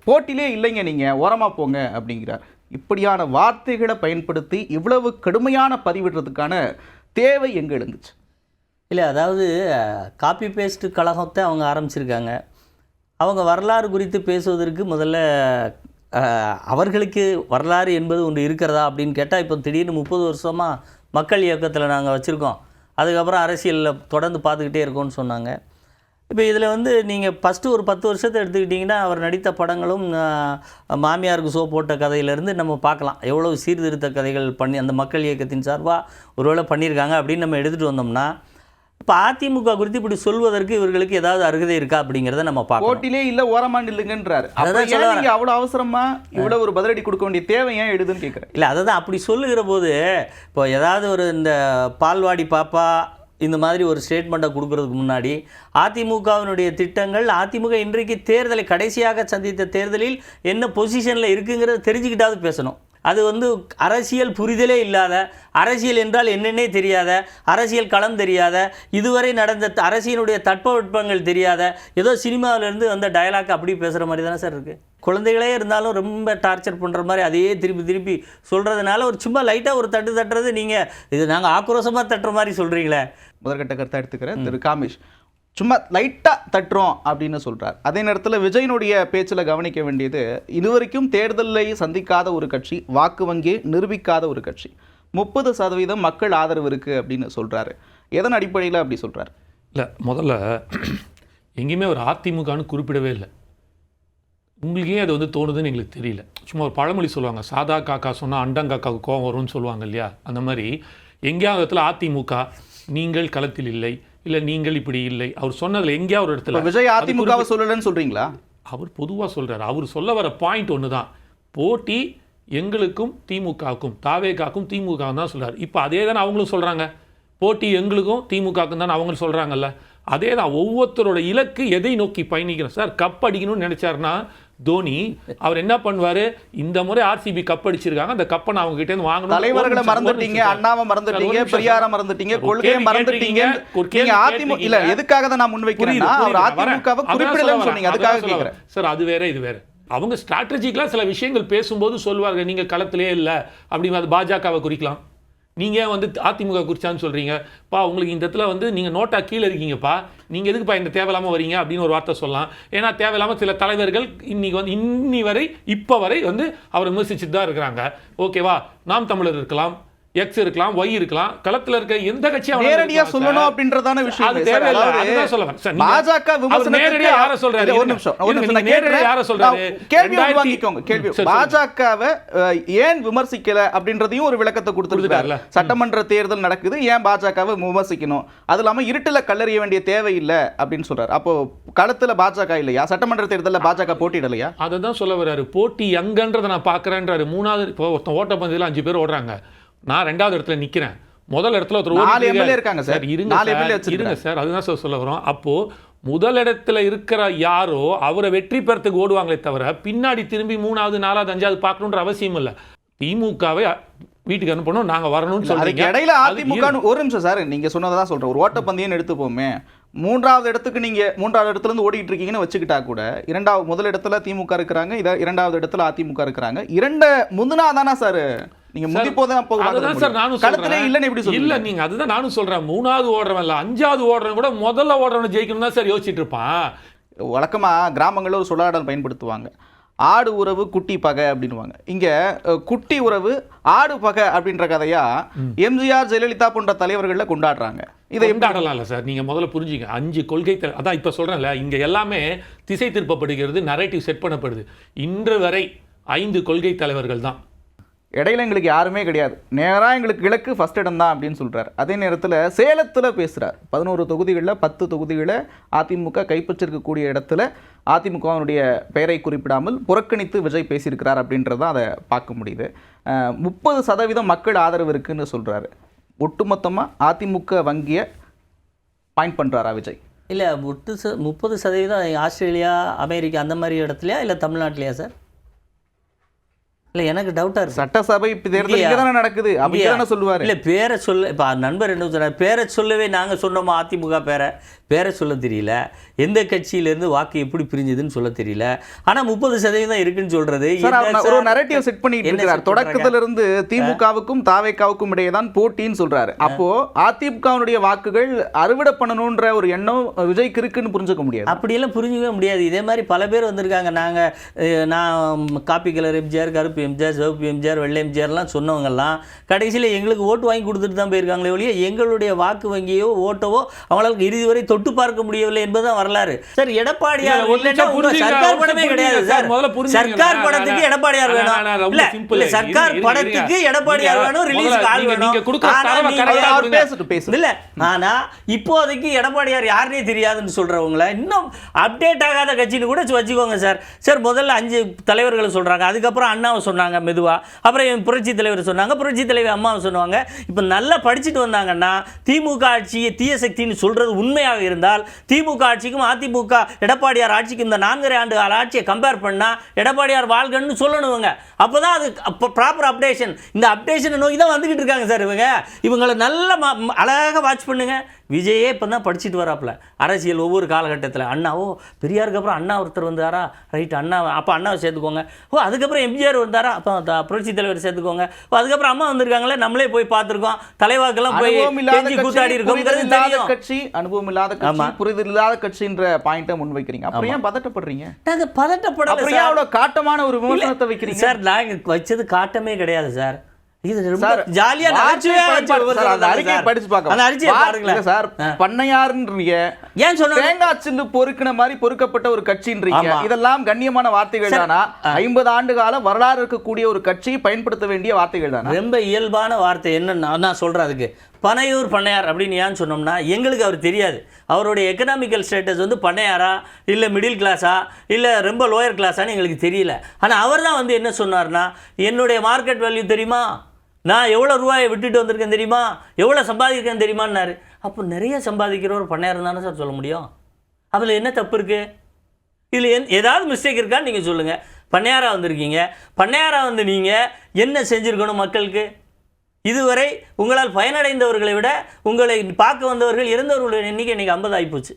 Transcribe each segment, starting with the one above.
போட்டிலே இல்லைங்க, நீங்கள் ஓரமாக போங்க அப்படிங்கிறார். இப்படியான வார்த்தைகளை பயன்படுத்தி இவ்வளவு கடுமையான பதிவிடுறதுக்கான தேவை எங்கே எழுந்துச்சு? இல்லை, அதாவது காப்பி பேஸ்ட் கழகத்தை அவங்க ஆரம்பிச்சிருக்காங்க. அவங்க வரலாறு குறித்து பேசுவதற்கு முதல்ல அவர்களுக்கு வரலாறு என்பது ஒன்று இருக்கிறதா அப்படின்னு கேட்டால், இப்போ திடீர்னு 30 வருஷமாக மக்கள் இயக்கத்தில் நாங்கள் வச்சுருக்கோம், அதுக்கப்புறம் அரசியலில் தொடர்ந்து பார்த்துக்கிட்டே இருக்கோம்னு சொன்னாங்க. இப்போ இதில் நீங்கள் ஃபஸ்ட்டு ஒரு 10 வருஷத்தை எடுத்துக்கிட்டிங்கன்னா, அவர் நடித்த படங்களும் மாமியாருக்கு சோ போட்ட கதையிலேருந்து நம்ம பார்க்கலாம் எவ்வளோ சீர்திருத்த கதைகள் பண்ணி அந்த மக்கள் இயக்கத்தின் சார்பாக ஒருவேளை பண்ணியிருக்காங்க அப்படின்னு நம்ம எடுத்துகிட்டு வந்தோம்னா, இப்போ அதிமுக குறித்து இப்படி சொல்வதற்கு இவர்களுக்கு ஏதாவது அருகதை இருக்கா அப்படிங்கிறத நம்ம பார்க்கலாம். போட்டிலே இல்லை, ஓரமா நில்லுங்கன்றார். அவ்வளோ அவசரமா இவ்வளோ ஒரு பதிலடி கொடுக்க வேண்டிய தேவை ஏன் எழுதுன்னு கேட்குறேன். இல்லை, அதை தான் அப்படி சொல்லுகிற போது இப்போ ஏதாவது ஒரு இந்த பால்வாடி பாப்பா இந்த மாதிரி ஒரு ஸ்டேட்மெண்ட்டை கொடுக்கறதுக்கு முன்னாடி அதிமுகவினுடைய திட்டங்கள், அதிமுக இன்றைக்கு தேர்தலை கடைசியாக சந்தித்த தேர்தலில் என்ன பொசிஷனில் இருக்குங்கிறத தெரிஞ்சுக்கிட்டாவது பேசணும். அது அரசியல் புரிதலே இல்லாத, அரசியல் என்றால் என்னென்னே தெரியாத, அரசியல் களம் தெரியாத, இதுவரை நடந்த அரசியலுடைய தட்பவெட்பங்கள் தெரியாத, ஏதோ சினிமாவிலேருந்து வந்த டயலாக் அப்படி பேசுகிற மாதிரி தானே சார் இருக்குது. குழந்தைகளே இருந்தாலும் ரொம்ப டார்ச்சர் பண்ணுற மாதிரி அதையே திருப்பி திருப்பி சொல்கிறதுனால ஒரு சும்மா லைட்டாக ஒரு தட்டுறது நீங்கள் இது நாங்கள் ஆக்ரோஷமாக தட்டுற மாதிரி சொல்கிறீங்களே. முதற்கட்ட கருத்தை எடுத்துக்கிறேன். திரு காமேஷ் சும்மா லைட்டாக தட்டுறோம் அப்படின்னு சொல்கிறார். அதே நேரத்தில் விஜயனுடைய பேச்சில் கவனிக்க வேண்டியது, இதுவரைக்கும் தேர்தலை சந்திக்காத ஒரு கட்சி, வாக்கு வங்கியை நிரூபிக்காத ஒரு கட்சி, 30% மக்கள் ஆதரவு இருக்குது அப்படின்னு சொல்கிறாரு. எதன் அடிப்படையில் அப்படி சொல்கிறார்? இல்லை, முதல்ல எங்கேயுமே ஒரு அதிமுகன்னு குறிப்பிடவே இல்லை. உங்களுக்கே அது தோணுதுன்னு எங்களுக்கு தெரியல. சும்மா ஒரு பழமொழி சொல்லுவாங்க, சாதா காக்கா சொன்னால் அண்டங்காக்காவுக்கு கோவம் வரும்னு சொல்லுவாங்க இல்லையா, அந்த மாதிரி எங்கேயாவது இடத்துல அதிமுக நீங்கள் களத்தில் இல்லை, இல்லை நீங்கள் இப்படி இல்லை, அவர் சொன்னதில் எங்கேயாவது ஒரு இடத்துல விஜய் அதிமுகவை சொல்லலன்னு சொல்கிறீங்களா? அவர் பொதுவாக சொல்கிறார். அவர் சொல்ல வர பாயிண்ட் ஒன்று தான், போட்டி எங்களுக்கும் திமுகவுக்கும், தாவேகாக்கும் திமுக தான் சொல்கிறார். இப்போ அதே தானே அவங்களும் சொல்கிறாங்க, போட்டி எங்களுக்கும் திமுகவுக்கும் தானே அவங்க சொல்கிறாங்கல்ல. அதே தான் ஒவ்வொருத்தரோட இலக்கு எதை நோக்கி பயணிக்கிறோம். சார் கப் அடிக்கணும்னு நினச்சாருன்னா தோனி அவர் என்ன பண்ணுவார், இந்த முறை ஆர்சிபி கப் அடிச்சிருக்காங்க, அந்த கப்பை நான் அவங்க கிட்டே வாங்கணும். தலைவர்களை மறந்துட்டீங்க, அண்ணாவை மறந்துட்டீங்க, பெரியாரை மறந்துட்டீங்க, கொள்கையை மறந்துட்டீங்க. அதிமுக இல்ல, எதுக்காக தான் நான் முன்வைக்கிறேன்னா அவர் அதிமுகவை குறிப்பிடலன்னு சொன்னீங்க, அதுக்காக கேட்கிறேன். சார் அது வேற இது வேற. அவங்க ஸ்ட்ராட்டஜிக்கலா சில விஷயங்கள் பேசும்போது சொல்வார்கள், நீங்க களத்திலே இல்லை அப்படின்னு. அது பாஜகவை குறிக்கலாம். நீங்கள் அதிமுக குறிச்சான்னு சொல்கிறீங்க பா, உங்களுக்கு இந்த இடத்துல நீங்கள் நோட்டா கீழே இருக்கீங்கப்பா, நீங்கள் எதுக்குப்பா இந்த தேவையில்லாமல் வரீங்க அப்படின்னு ஒரு வார்த்தை சொல்லலாம். ஏன்னா தேவையில்லாமல் சில தலைவர்கள் இன்னி வரை இப்போ வரை அவரை விமர்சிச்சுட்டு தான் இருக்கிறாங்க. ஓகேவா, நாம் தமிழர் இருக்கலாம், எக்ஸ் இருக்கலாம், ஒய் இருக்கலாம், களத்துல இருக்க எந்த கட்சியும் நேரடியா சொல்லணும் அப்படின்றதான விஷயம். அது தேவையில்லை, அதுதான் சொல்லுவேன். பாஜக விமர்சனத்துக்கு நேரடியா யாரை சொல்றாரு? ஒரு நிமிஷம் நேரடியா யாரை சொல்றாரு? கேள்வி உருவாக்கிக்கோங்க. கேள்வி பாஜகவை ஏன் விமர்சிக்கல அப்படின்றதையும் ஒரு விளக்கத்தை கொடுத்துருக்காரு. சட்டமன்ற தேர்தல் நடக்குது, ஏன் பாஜகவை விமர்சிக்கணும், அது இல்லாம இருட்டுல கல்லறிய வேண்டிய தேவை இல்லை அப்படின்னு சொல்றாரு. அப்போ களத்துல பாஜக இல்லையா? சட்டமன்ற தேர்தலில் பாஜக போட்டியிடலையா? அதை தான் சொல்ல வர்றாரு. போட்டி எங்கன்றதை நான் பாக்குறேன்றாரு. மூணாவது இப்போ ஒருத்தன் ஓட்டப்பந்தயத்தில் 5 பேர் ஓடுறாங்க, நான் 2வது இடத்துல நிற்கிறேன், முதல் இடத்துல இருக்காங்க சார். இருங்க சார், அதுதான் சார் சொல்ல வரோம். அப்போ முதல் இடத்துல இருக்கிற யாரோ அவரை வெற்றி பெறத்துக்கு ஓடுவாங்களே தவிர பின்னாடி திரும்பி 3வது 4வது 5வது பார்க்கணுன்ற அவசியம் இல்லை. திமுகவை வீட்டுக்கு அனுப்பணும், நாங்க வரணும்னு சொல்றீங்க. இடையில அதிமுக ஒரு நிமிஷம் சார், நீங்க சொன்னதான் சொல்றேன். ஒரு ஓட்டப்பந்தயம் எடுத்துப்போமே, 3வது இடத்துக்கு நீங்க 3வது இடத்துல இருந்து ஓடிட்டு இருக்கீங்கன்னு வச்சுக்கிட்டா கூட, முதல் இடத்துல திமுக இருக்கிறாங்க, 2வது இடத்துல அதிமுக இருக்கிறாங்க. முந்தினா தானே சார் நீங்க முந்தி போதான் அதுதான் சார் நானும் சொல்றேன். இல்ல நீங்க அதுதான் நானும் சொல்றேன். 3வது ஓடுறவன் இல்ல, 5வது ஓடுறவன் கூட முதல்ல ஓடுறவன் ஜெயிக்கணும் தான் சார் யோசிச்சுட்டு இருப்பான். வழக்கமா கிராமங்களில் ஒரு சொல்லாடல் பயன்படுத்துவாங்க, ஆடு உறவு குட்டி பகை அப்படின்வாங்க. இங்க குட்டி உறவு ஆடு பகை அப்படின்ற கதையா எம்ஜிஆர் ஜெயலலிதா போன்ற தலைவர்கள கொண்டாடுறாங்க. இதை கொண்டாடலாம் இல்ல சார், நீங்க முதல்ல புரிஞ்சுங்க. 5 கொள்கை, அதான் இப்ப சொல்றேன்ல, இங்க எல்லாமே திசை திருப்பப்படுகிறது, நரேட்டிவ் செட் பண்ணப்படுது. இன்று வரை 5 கொள்கை தலைவர்கள் தான், இடையில எங்களுக்கு யாருமே கிடையாது, நேராக எங்களுக்கு கிழக்கு ஃபர்ஸ்ட் இடம் தான் அப்படின்னு சொல்கிறார். அதே நேரத்தில் சேலத்தில் பேசுகிறார், 11 தொகுதிகளில் 10 தொகுதிகளை அதிமுக கைப்பற்றிருக்கக்கூடிய இடத்துல அதிமுகவினுடைய பெயரை குறிப்பிடாமல் புறக்கணித்து விஜய் பேசியிருக்கிறார் அப்படின்றதான் அதை பார்க்க முடியுது. 30% மக்கள் ஆதரவு இருக்குன்னு சொல்கிறாரு. ஒட்டுமொத்தமாக அதிமுக வங்கியை பாயிண்ட் பண்ணுறாரா விஜய்? இல்லை, 30% ஆஸ்திரேலியா, அமெரிக்கா அந்த மாதிரி இடத்துலையா இல்லை தமிழ்நாட்டிலையா சார்? இல்லை, எனக்கு டவுட்டாக இருக்குது. சட்டசபை தேர்தல் இங்கே தானே நடக்குது, அப்படி தானே சொல்லுவார். இல்லை, பேரை சொல்ல, இப்போ நண்பர் என்ன சொன்னார், பேரை சொல்லவே நாங்கள் சொன்னோமா அதிமுக பேரை சொல்ல தெரியல. எந்த கட்சியிலேருந்து வாக்கு எப்படி பிரிஞ்சுதுன்னு சொல்ல தெரியல. ஆனால் 30% இருக்குன்னு சொல்றது ஒரு நரேட்டிவ் செட் பண்ணிட்டு இருக்கார். தொடக்கத்துல இருந்து திமுகவுக்கும் தாவேக்காவுக்கும் இடையே தான் போட்டின்னு சொல்றாரு. அப்போ அதிமுகவுடைய வாக்குகள் அறுவடை பண்ணணும்ன்ற ஒரு எண்ணம் விஜய்க்கு இருக்குன்னு புரிஞ்சுக்க முடியாது. அப்படியெல்லாம் புரிஞ்சுக்கவே முடியாது. இதே மாதிரி பல பேர் வந்திருக்காங்க. நான் காப்பி கலர் எம்ஜிஆர், கருப்பு எம்ஜிஆர், சிவப்பு எம்ஜிஆர், வெள்ளை எம்ஜிஆர் சொன்னவங்கெல்லாம் கடைசியில் எங்களுக்கு ஓட்டு வாங்கி கொடுத்துட்டு தான் போயிருக்காங்களே ஒழிய எங்களுடைய வாக்கு வங்கியோ ஓட்டவோ அவங்களுக்கு இறுதி வரை தொட்டு பார்க்க முடியவில்லை என்பதுதான் வரலாறு. சார், எடப்பாடியார் சர்க்கார் படமே கிடையாது சார். சர்க்கார் படத்துக்கு எடப்பாடியார் வேணும். இல்ல சர்க்கார் படத்துக்கு எடப்பாடியார் வேணும், ரிலீஸ்க்கு ஆள் வேணும். இல்ல ஆனா இப்போதைக்கு எடப்பாடியார் யாருனே தெரியாதுன்னு சொல்றவங்கள இன்னும் அப்டேட் ஆகாத கட்சின்னு கூட வச்சுக்கோங்க சார். சார், முதல்ல 5 தலைவர்களை சொல்றாங்க, அதுக்கப்புறம் அண்ணாவை சொன்னாங்க மெதுவா, அப்புறம் புரட்சி தலைவர் சொன்னாங்க, புரட்சி தலைவர் அம்மாவை சொன்னாங்க. இப்ப நல்லா படிச்சுட்டு வந்தாங்கன்னா திமுக ஆட்சியை தீய சக்தின்னு சொல்றது உண்மையாக இருந்தால் திமுக ஆட்சிக்கும் அதிமுக எடப்பாடியார் ஆட்சிக்கும் இந்த 4.5 ஆண்டு ஆட்சியை கம்பேர் பண்ணா எடப்பாடியார் வாழ்கன்னு சொல்லணுங்க. அப்பதான் அது ப்ராப்பர் அப்டேஷன். இந்த அப்டேஷனை நோக்கி தான் வந்துகிட்டு இருக்காங்க சார். இவங்களை நல்ல அழகாக வாட்ச் பண்ணுங்க. விஜயே இப்போ தான் படிச்சுட்டு வராப்புல அரசியல் ஒவ்வொரு காலகட்டத்தில். அண்ணாவோ பெரியாருக்கு அப்புறம் அண்ணா ஒருத்தர் வந்தாரா, ரைட் அண்ணா, அப்போ அண்ணாவை சேர்த்துக்கோங்க. அதுக்கப்புறம் எம்ஜிஆர் வந்தாரா, அப்போ புரட்சி தலைவர் சேர்த்துக்கோங்க. அதுக்கப்புறம் அம்மா வந்திருக்காங்களே, நம்மளே போய் பார்த்துருக்கோம், தலைவாக்கெல்லாம் போய் கூத்தாடி இருக்கோம். கட்சி அனுபவம் இல்லாத கட்சி, புரிதல் இல்லாத கட்சின்ற பாயிண்ட்டை முன் வைக்கிறீங்க. அப்புறம் ஏன் பதட்டப்படுறீங்க? நாங்கள் பதட்டப்படல. அவ்வளோ காட்டமான ஒரு விமர்சனத்தை வைக்கிறீங்க சார். நாங்கள் வச்சது காட்டமே கிடையாது சார். இது ரொம்ப ஜாலியா பண்ணையார்ன்றீங்க, ஏன் சொன்ன தேங்காய் சில்லு பொறுக்கின மாதிரி பொறுக்கப்பட்ட ஒரு கட்சின்றீங்க. இதெல்லாம் கண்ணியமான வார்த்தைகள் தானா? 50 ஆண்டு கால வரலாறு இருக்கக்கூடிய ஒரு கட்சி பயன்படுத்த வேண்டிய வார்த்தைகள் தானா? ரொம்ப இயல்பான வார்த்தை. என்ன நான் சொல்றேன் அதுக்கு, பனையூர் பண்ணையார் அப்படின்னு ஏன் சொன்னோம்னா எங்களுக்கு அவர் தெரியாது. அவருடைய எக்கனாமிக்கல் ஸ்டேட்டஸ் வந்து பண்ணையாரா இல்லை மிடில் கிளாஸா இல்லை ரொம்ப லோயர் கிளாஸான்னு எங்களுக்கு தெரியல. ஆனால் அவர் தான் வந்து என்ன சொன்னார்னா, என்னுடைய மார்க்கெட் வேல்யூ தெரியுமா, நான் எவ்வளோ ரூபாயை விட்டுட்டு வந்திருக்கேன் தெரியுமா, எவ்வளோ சம்பாதிக்கிறேன் தெரியுமான்னாரு. அப்போ நிறைய சம்பாதிக்கிறவர் பண்ணையார் தானே சார் சொல்ல முடியும். அதில் என்ன தப்பு இருக்குது? இதில் ஏதாவது மிஸ்டேக் இருக்கான்னு நீங்கள் சொல்லுங்கள். பண்ணையாராக வந்திருக்கீங்க, பண்ணையாராக வந்து நீங்கள் என்ன செஞ்சுருக்கணும் மக்களுக்கு? இதுவரை உங்களால் பயனடைந்தவர்களை விட உங்களை பார்க்க வந்தவர்கள் இறந்தவர்களுடைய எண்ணிக்கை இன்றைக்கி 50 ஆகிப்போச்சு.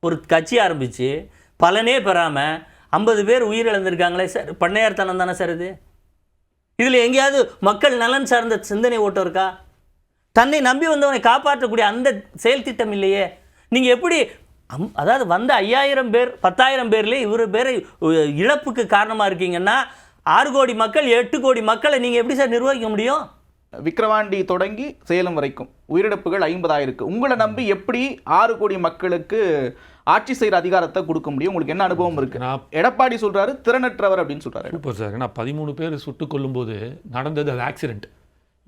ஒரு கட்சி ஆரம்பித்து பலனே பெறாமல் 50 பேர் உயிரிழந்திருக்காங்களே சார். பண்ணையார் தனம் தானே சார் இது? இதில் எங்கேயாவது மக்கள் நலன் சார்ந்த சிந்தனை ஓட்டம் இருக்கா? தன்னை நம்பி வந்தவனை காப்பாற்றக்கூடிய அந்த செயல் திட்டம் இல்லையே. நீங்கள் எப்படி அதாவது வந்த 5000 பேர் 10,000 பேர்லேயே இவரு பேரை இழப்புக்கு காரணமாக இருக்கீங்கன்னா 6 கோடி மக்கள் 8 கோடி மக்களை நீங்கள் எப்படி சார் நிர்வகிக்க முடியும்? விக்கிரவாண்டி தொடங்கி சேலம் வரைக்கும் உயிரிழப்புகள் 50,000. உங்களை நம்பி எப்படி 6 கோடி மக்களுக்கு ஆட்சி செய்கிற அதிகாரத்தை கொடுக்க முடியும்? உங்களுக்கு என்ன அனுபவம் இருக்கு? எடப்பாடி சொல்றாரு திறனற்றவர் அப்படின்னு சொல்றாரு. Super sir. ஏன்னா 13 பேர் சுட்டுக் கொல்லும் போது நடந்தது அது ஆக்சிடென்ட்.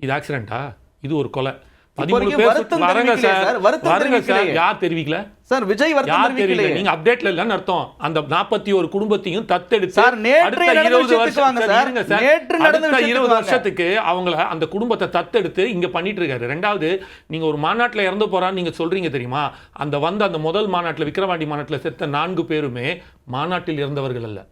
இது ஆக்சிடென்ட்டா? இது ஒரு கொலை. 13 பேர் வரங்க சார். யார் தெரிவிக்கல சார்? விஜய் வருத்தம் தெரிவிக்கல. நீங்க அப்டேட்ல இல்லன்னு அர்த்தம். அந்த 41 குடும்பத்தையும் தத்தெடுத்து சார் நேற்று அடுத்த 20 நடந்த வருஷத்துக்கு அவங்கள அந்த குடும்பத்தை தத்தெடுத்து இங்க பண்ணிட்டு இருக்காரு. ரெண்டாவது, நீங்க ஒரு மாநாட்டில் இறந்து போறான்னு நீங்க சொல்றீங்க தெரியுமா? அந்த முதல் மாநாட்டில் விக்கிரவாண்டி மாநாட்டில் செத்த 4 பேருமே மாநாட்டில் இறந்தவர்கள் அல்ல.